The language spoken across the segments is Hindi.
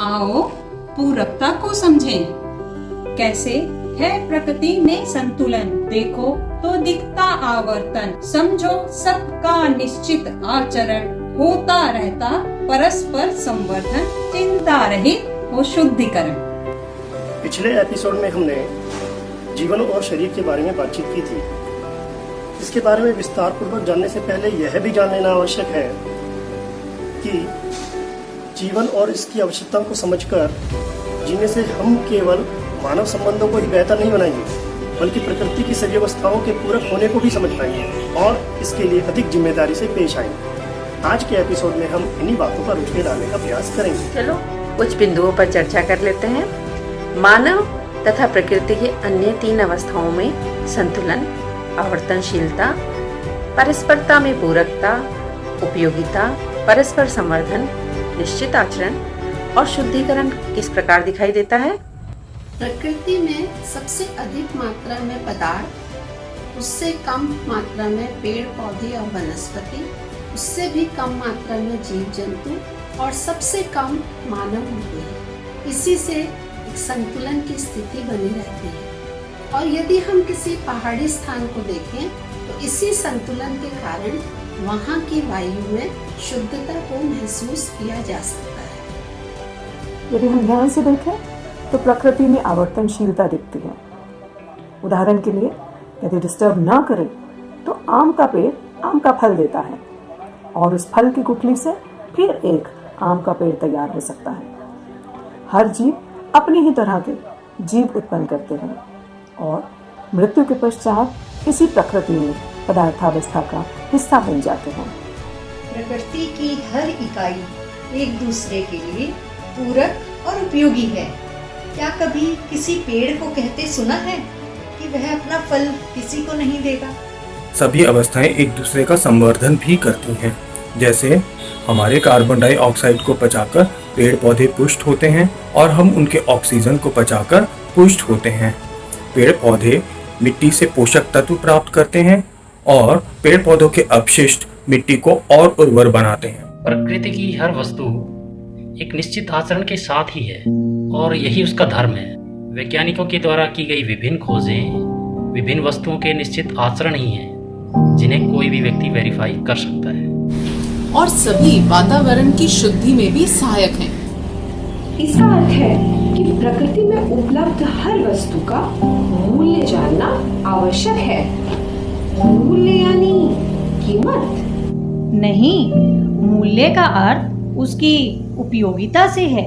आओ पूरकता को समझें। कैसे है प्रकृति में संतुलन, देखो तो दिखता आवर्तन। समझो सबका निश्चित आचरण, होता रहता परस्पर संवर्धन। चिंता रहित हो शुद्धिकरण। पिछले एपिसोड में हमने जीवन और शरीर के बारे में बातचीत की थी। इसके बारे में विस्तार पूर्वक जानने से पहले यह भी जान लेना आवश्यक है कि जीवन और इसकी आवश्यकताओं को समझकर जीने से हम केवल मानव संबंधों को ही बेहतर नहीं बनाएंगे, बल्कि प्रकृति की सभी अवस्थाओं के पूरक होने को भी समझ पाएंगे और इसके लिए अधिक जिम्मेदारी से पेश आएंगे। आज के एपिसोड में हम इन्हीं बातों पर रोशनी डालने का प्रयास करेंगे। चलो कुछ बिंदुओं पर चर्चा कर लेते हैं। मानव तथा प्रकृति की अन्य 3 अवस्थाओं में संतुलन, आवर्तनशीलता, परस्परता में पूरकता, उपयोगिता, परस्पर संवर्धन, निश्चित आचरण और शुद्धिकरण किस प्रकार दिखाई देता है? प्रकृति में सबसे अधिक मात्रा में पदार्थ, उससे कम मात्रा में पेड़ पौधे और वनस्पति, उससे भी कम मात्रा में जीव जंतु और सबसे कम मानव होते हैं। इसी से एक संतुलन की स्थिति बनी रहती है। और यदि हम किसी पहाड़ी स्थान को देखें तो इसी संतुलन के कारण वहाँ की वायु में शुद्धता को महसूस किया जा सकता है। यदि हम ध्यान से देखें तो प्रकृति में आवर्तनशीलता दिखती है। उदाहरण के लिए यदि डिस्टर्ब ना करें तो आम का पेड़ आम का फल देता है और उस फल की गुठली से फिर एक आम का पेड़ तैयार हो सकता है। हर जीव अपनी ही तरह के जीव उत्पन्न करते हैं और मृत्यु के पश्चात इसी प्रकृति में पदार्थावस्था का हिस्सा बन जाते हैं। प्रकृति की हर इकाई एक दूसरे के लिए पूरक और उपयोगी है। क्या कभी किसी पेड़ को कहते सुना है कि वह अपना फल किसी को नहीं देगा? सभी अवस्थाएं एक दूसरे का संवर्धन भी करती हैं। जैसे हमारे कार्बन डाइऑक्साइड को पचाकर पेड़ पौधे पुष्ट होते हैं और हम उनके ऑक्सीजन को पचाकर पुष्ट होते हैं। पेड़ पौधे मिट्टी से पोषक तत्व प्राप्त करते हैं और पेड़ पौधों के अपशिष्ट मिट्टी को और उर्वर बनाते हैं। प्रकृति की हर वस्तु एक निश्चित आचरण के साथ ही है और यही उसका धर्म है। वैज्ञानिकों के द्वारा की गई विभिन्न खोजें विभिन्न वस्तुओं के निश्चित आचरण ही हैं, जिन्हें कोई भी व्यक्ति वेरीफाई कर सकता है और सभी वातावरण की शुद्धि में भी सहायक हैं। इसका अर्थ है कि प्रकृति में उपलब्ध हर वस्तु का मूल्य जानना आवश्यक है। मूल्य यानी कीमत नहीं, मूल्य का अर्थ उसकी उपयोगिता से है।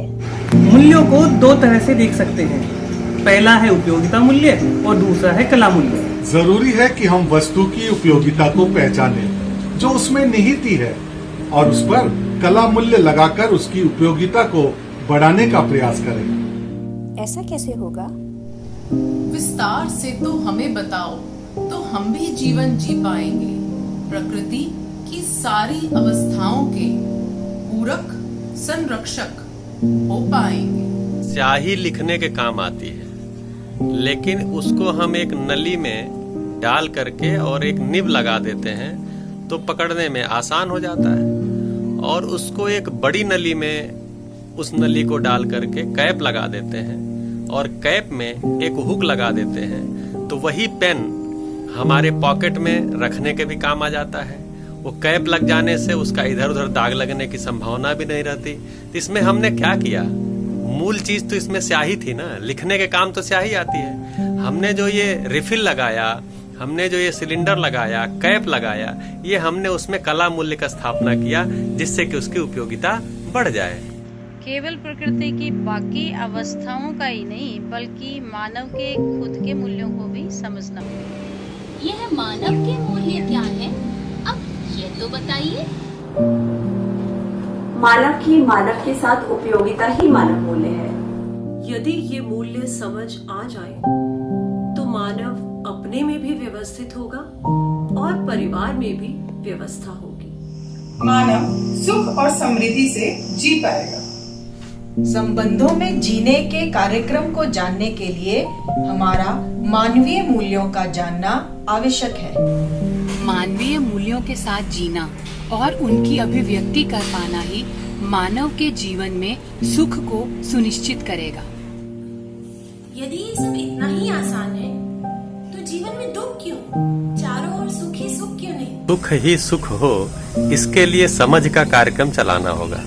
मूल्यों को 2 तरह से देख सकते हैं। पहला है उपयोगिता मूल्य और दूसरा है कला मूल्य। जरूरी है कि हम वस्तु की उपयोगिता को पहचानें जो उसमें निहित है और उस पर कला मूल्य लगाकर उसकी उपयोगिता को बढ़ाने का प्रयास करें। ऐसा कैसे होगा? विस्तार से तो हमें बताओ, तो हम भी जीवन जी पाएंगे। प्रकृति की सारी अवस्थाओं के पूरक संरक्षक हो पाएंगे। स्याही लिखने के काम आती है, लेकिन उसको हम एक नली में डाल करके और एक निब लगा देते हैं तो पकड़ने में आसान हो जाता है। और उसको एक बड़ी नली में उस नली को डाल करके कैप लगा देते हैं और कैप में एक हुक लगा देते हैं तो वही पेन हमारे पॉकेट में रखने के भी काम आ जाता है। वो कैप लग जाने से उसका इधर उधर दाग लगने की संभावना भी नहीं रहती। तो इसमें हमने क्या किया, मूल चीज तो इसमें स्याही थी ना, लिखने के काम तो स्याही आती है। हमने जो ये रिफिल लगाया, हमने जो ये सिलेंडर लगाया, कैप लगाया, ये हमने उसमें कला मूल्य का स्थापना किया जिससे कि उसकी उपयोगिता बढ़ जाए। केवल प्रकृति की बाकी अवस्थाओं का ही नहीं बल्कि मानव के खुद के मूल्यों को भी समझना होगा। यह मानव के मूल्य क्या है, अब ये तो बताइए। मानव की मानव के साथ उपयोगिता ही मानव मूल्य है। यदि ये मूल्य समझ आ जाए तो मानव अपने में भी व्यवस्थित होगा और परिवार में भी व्यवस्था होगी। मानव सुख और समृद्धि से जी पाएगा। संबंधों में जीने के कार्यक्रम को जानने के लिए हमारा मानवीय मूल्यों का जानना आवश्यक है। मानवीय मूल्यों के साथ जीना और उनकी अभिव्यक्ति कर पाना ही मानव के जीवन में सुख को सुनिश्चित करेगा। यदि ये सब इतना ही आसान है तो जीवन में दुख क्यों? चारों ओर सुख ही सुख क्यों नहीं? सुख ही सुख हो, इसके लिए समझ का कार्यक्रम चलाना होगा।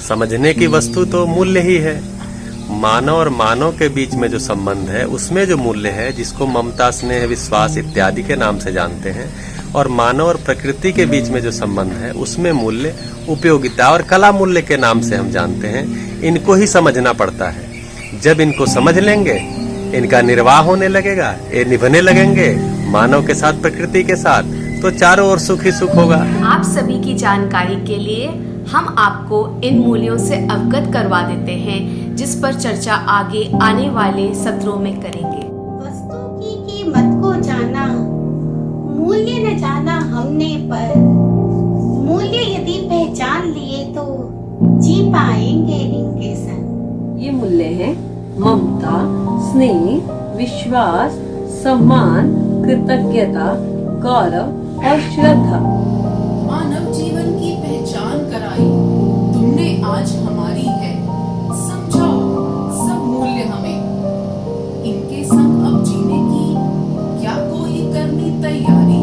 समझने की वस्तु तो मूल्य ही है। मानव और मानव के बीच में जो संबंध है उसमें जो मूल्य है, जिसको ममता, स्नेह, विश्वास इत्यादि के नाम से जानते हैं, और मानव और प्रकृति के बीच में जो संबंध है उसमें मूल्य उपयोगिता और कला मूल्य के नाम से हम जानते हैं। इनको ही समझना पड़ता है। जब इनको समझ लेंगे, इनका निर्वाह होने लगेगा, ये निभने लगेंगे मानव के साथ, प्रकृति के साथ, तो चारों ओर सुख ही सुख होगा। आप सभी की जानकारी के लिए हम आपको इन मूल्यों से अवगत करवा देते हैं, जिस पर चर्चा आगे आने वाले सत्रों में करेंगे। वस्तु की कीमत को जाना, मूल्य न जाना हमने, पर मूल्य यदि पहचान लिए तो जी पाएंगे इनके संग। ये मूल्य है ममता, स्नेह, विश्वास, सम्मान, कृतज्ञता, गौरव और श्रद्धा। मानव जीवन की पहचान कराई तुमने आज हमारी है। समझाओ सब मूल्य हमें, इनके संग अब जीने की क्या कोई करनी तैयारी?